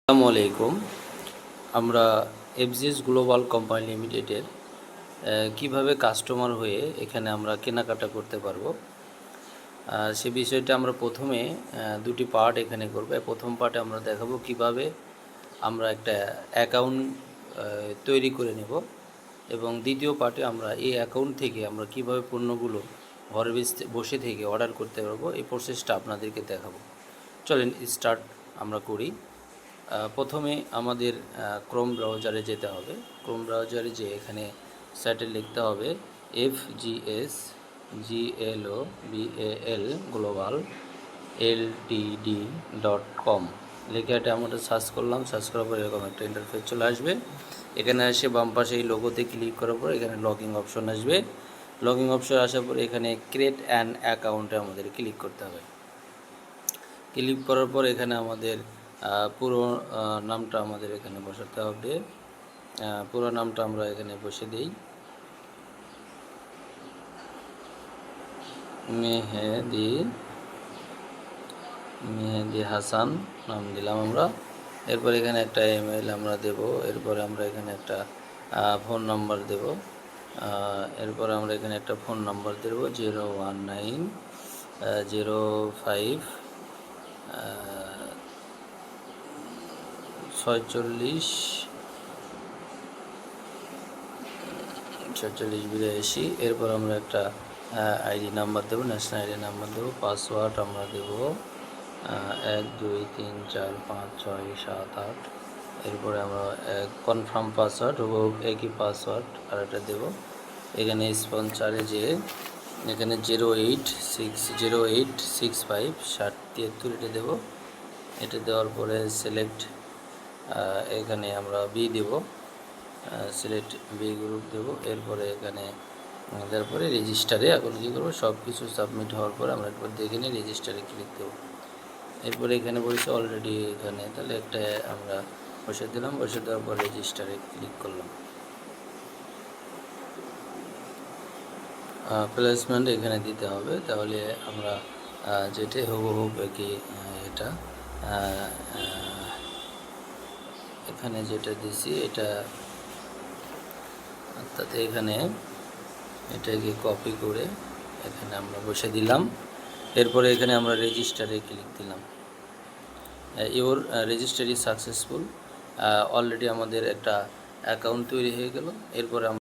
আসসালামু আলাইকুম। আমরা এফজিএস গ্লোবাল কোম্পানি লিমিটেডের কিভাবে কাস্টমার হয়ে এখানে আমরা কেনাকাটা করতে পারবো সে বিষয়টা আমরা প্রথমে দুটি পার্ট এখানে করব। প্রথম পার্টে আমরা দেখাবো কিভাবে আমরা একটা অ্যাকাউন্ট তৈরি করে নেব, এবং দ্বিতীয় পার্টে আমরা এই অ্যাকাউন্ট থেকে আমরা কিভাবে পণ্যগুলো ঘরে বসে থেকে অর্ডার করতে পারবো এই প্রসেসটা আপনাদেরকে দেখাবো। চলেন স্টার্ট আমরা করি। প্রথমে আমাদের ক্রোম ব্রাউজারে যেতে হবে। ক্রোম ব্রাউজারে যে এখানে সাইটে লিখতে হবে FGSGLOBAL গ্লোবাল ltd.com লিখে এটা আমরা সার্চ করলাম। সার্চ করার পর এরকম একটা ইন্টারফেস চলে আসবে। এখানে এসে বাম পাশে এই লোগোতে ক্লিক করার পর এখানে লগইন অপশন আসবে। লগইন অপশন আসার পর এখানে ক্রিয়েট অ্যান অ্যাকাউন্টে আমাদের ক্লিক করতে হবে। ক্লিক করার পর এখানে আমাদের পুরো নামটা আমাদের এখানে বসাতে হবে। পুরো নামটা আমরা এখানে বসে দিই, মেহেদি হাসান নাম দিলাম আমরা। এরপর এখানে একটা ইমেল আমরা দেব। এরপরে আমরা এখানে একটা ফোন নাম্বার দেব। এরপর আমরা এখানে একটা ফোন নাম্বার দেব 01905 46 82। এরপর আমরা একটা আইডি নাম্বার দেবো, ন্যাশনাল আইডি নাম্বার দেবো। পাসওয়ার্ড আমরা দেব 1 2 3 4 5 6 7 8। এরপরে আমরা কনফার্ম পাসওয়ার্ড একই পাসওয়ার্ড আর একটা দেবো। এখানে স্পন্সারে যে এখানে 0860865 6073 এটা দেবো। এটা দেওয়ার পরে সিলেক্ট এখানে আমরা বি দেব, সিলেক্ট বি গ্রুপ দেব। এরপরে এখানে তারপরে রেজিস্টারে এখন কী করবো, সব কিছু সাবমিট হওয়ার পর আমরা একবার দেখে নিই, রেজিস্টারে ক্লিক দেবো। এরপরে এখানে বলেছে অলরেডি এখানে, তাহলে একটা আমরা বসে দিলাম। বসে দেওয়ার পর রেজিস্টারে ক্লিক করলাম। প্লেসমেন্ট এখানে দিতে হবে, তাহলে আমরা যেটা হুবহু কি এটা এখানে যেটা দিছি এটা, অর্থাৎ এখানে এটাকে কপি করে এখানে আমরা বসে দিলাম। এরপরে এখানে আমরা রেজিস্টারে ক্লিক দিলাম। Your register is successful. Already আমাদের একটা অ্যাকাউন্ট তৈরি হয়ে গেল। এরপরে